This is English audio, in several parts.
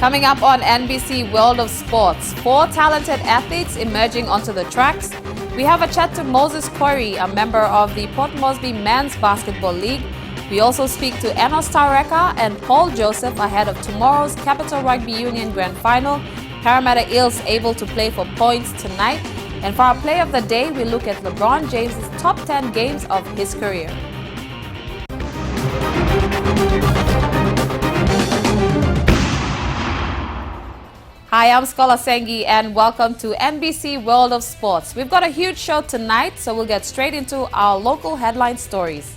Coming up on NBC World of Sports, 4 talented athletes emerging onto the tracks. We have a chat to Moses Corey, a member of the Port Moresby Men's Basketball League. We also speak to Enos Tareka and Paul Joseph ahead of tomorrow's Capital Rugby Union Grand Final. Parramatta Eels able to play for points tonight. And for our play of the day, we look at LeBron James' top 10 games of his career. Hi, I'm Scholar Sengi and welcome to NBC World of Sports. We've got a huge show tonight, so we'll get straight into our local headline stories.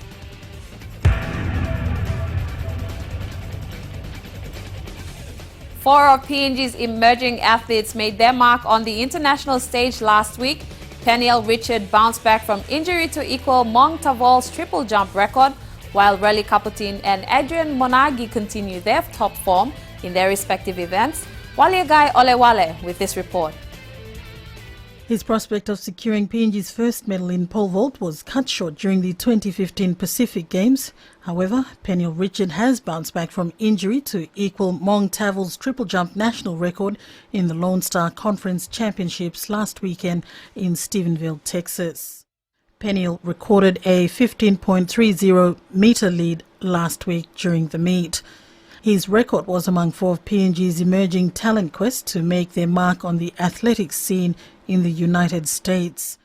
Four of PNG's emerging athletes made their mark on the international stage last week. Peniel Richard bounced back from injury to equal Mong Taval's triple jump record, while Relly Kaputin and Adrian Monagi continue their top form in their respective events. Waliagai Olewale with this report. His prospect of securing PNG's first medal in pole vault was cut short during the 2015 Pacific Games. However, Peniel Richard has bounced back from injury to equal Mong Tavel's triple jump national record in the Lone Star Conference Championships last weekend in Stephenville, Texas. Peniel recorded a 15.30 metre lead last week during the meet. His record was among 4 of PNG's emerging talent quest to make their mark on the athletics scene in the United States.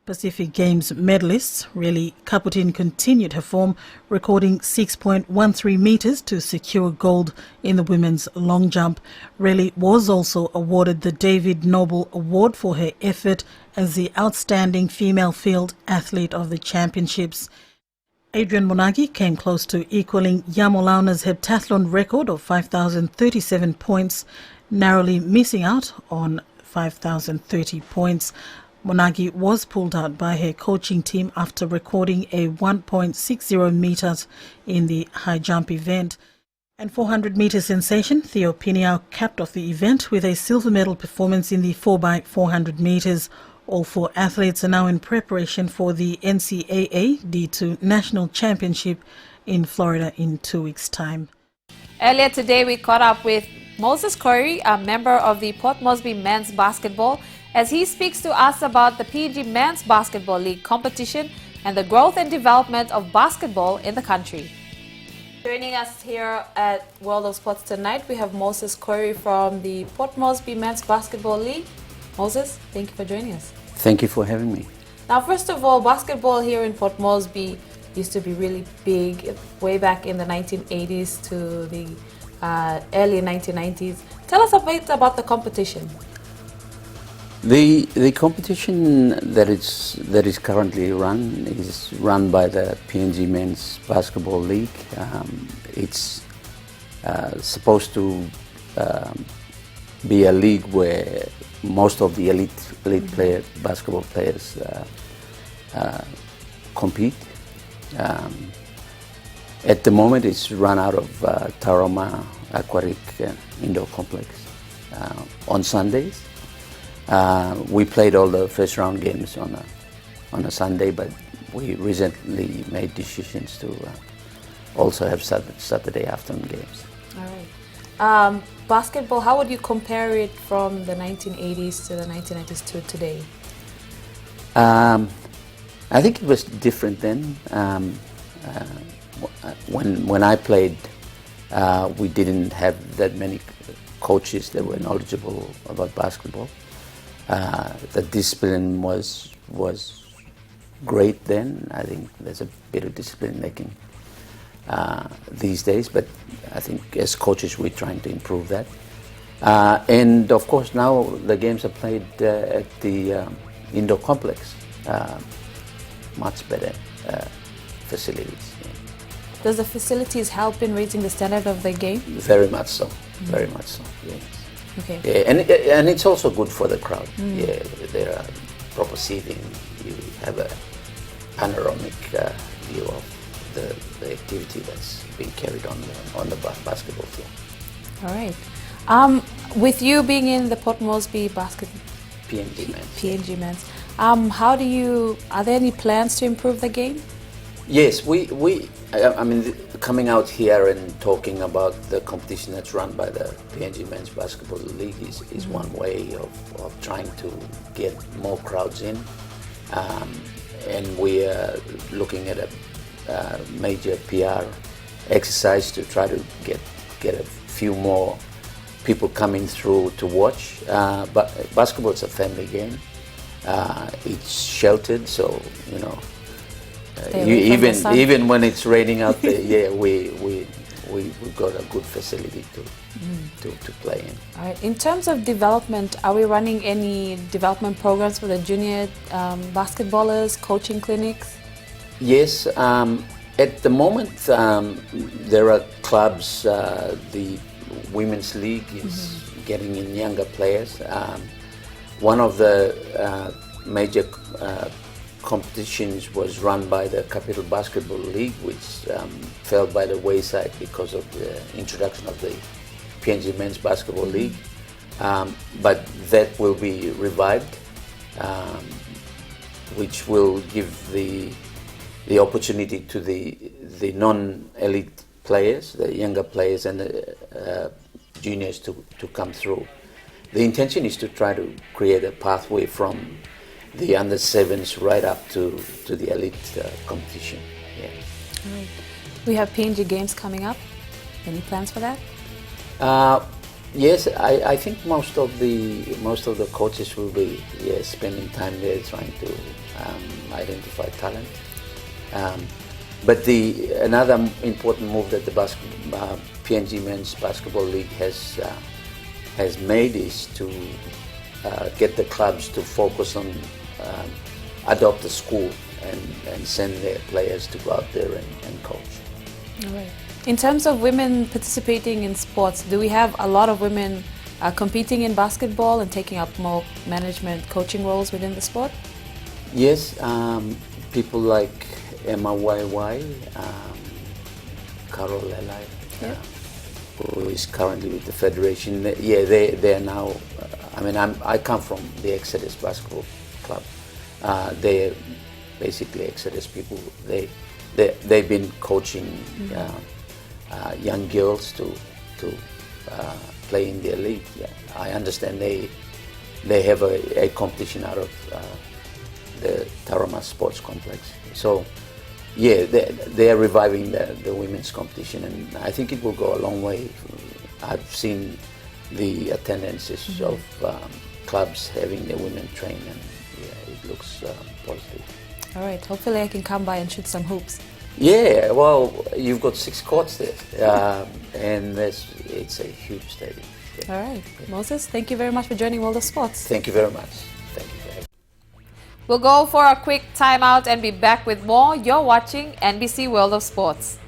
Pacific Games medalists Relly Kaputin continued her form, recording 6.13 metres to secure gold in the women's long jump. Relly was also awarded the David Noble Award for her effort as the outstanding female field athlete of the championships. Adrian Monagi came close to equaling Yamolauna's heptathlon record of 5,037 points, narrowly missing out on 5,030 points. Monagi was pulled out by her coaching team after recording a 1.60 metres in the high jump event. And 400 metre sensation Theo Piniao capped off the event with a silver medal performance in the 4x400 metres. All 4 athletes are now in preparation for the NCAA D2 National Championship in Florida in 2 weeks' time. Earlier today, we caught up with Moses Corey, a member of the Port Moresby Men's Basketball, as he speaks to us about the PNG Men's Basketball League competition and the growth and development of basketball in the country. Joining us here at World of Sports tonight, we have Moses Corey from the Port Moresby Men's Basketball League. Moses, thank you for joining us. Thank you for having me. Now, first of all, basketball here in Port Moresby used to be really big way back in the 1980s to the early 1990s. Tell us a bit about the competition. The competition that is currently run is run by the PNG Men's Basketball League. It's supposed to be a league where most of the elite basketball players compete. At the moment, it's run out of Taroma Aquatic Indoor Complex on Sundays. We played all the first round games on a Sunday, but we recently made decisions to also have Saturday afternoon games. All right. Basketball, how would you compare it from the 1980s to the 1990s to today? I think it was different then. When I played, we didn't have that many coaches that were knowledgeable about basketball. The discipline was great then. I think there's a bit of discipline making these days, but I think as coaches we're trying to improve that. And of course now the games are played at the indoor complex, much better facilities. Yeah. Does the facilities help in raising the standard of the game? Very much so, very much so, yes. Okay. Yeah, and it's also good for the crowd. Yeah, there are proper seating, you have a panoramic view of the activity that's being carried on the basketball field. All right. With you being in the Port Moresby PNG Men's. PNG Men's, are there any plans to improve the game? Yes, I mean, coming out here and talking about the competition that's run by the PNG Men's Basketball League is one way of trying to get more crowds in. And we are looking at a major PR exercise to try to get a few more people coming through to watch. But basketball is a family game. It's sheltered, so you know. Even when it's raining out there, yeah, we've got a good facility to play in. All right. In terms of development, are we running any development programs for the junior basketballers, coaching clinics? Yes. At the moment, there are clubs. The Women's League is getting in younger players. One of the major competitions was run by the Capital Basketball League, which fell by the wayside because of the introduction of the PNG Men's Basketball League. But that will be revived, which will give the opportunity to the non-elite players, the younger players and the juniors to come through. The intention is to try to create a pathway from the under sevens right up to the elite competition. Yeah. Right. We have PNG Games coming up. Any plans for that? Yes, I think most of the coaches will be spending time there trying to identify talent. But another important move that the PNG Men's Basketball League has made is to get the clubs to focus on adopt a school and send their players to go out there and coach. All right. In terms of women participating in sports, do we have a lot of women competing in basketball and taking up more management coaching roles within the sport? Yes, people like Emma YY, Carol Lelai, who is currently with the federation. Yeah, they are now. I mean, I come from the Exodus Basketball Club. They're basically Exodus people. They've been coaching young girls to play in their league. Yeah. I understand they have a competition out of the Tarama Sports Complex. So yeah, they are reviving the women's competition, and I think it will go a long way. I've seen the attendances of clubs having their women train, and it looks positive. All right, hopefully I can come by and shoot some hoops. Yeah, well, you've got 6 courts there, and it's a huge stadium. Yeah. All right, Moses, thank you very much for joining World of Sports. Thank you very much. Thank you for having me. We'll go for a quick timeout and be back with more. You're watching NBC World of Sports.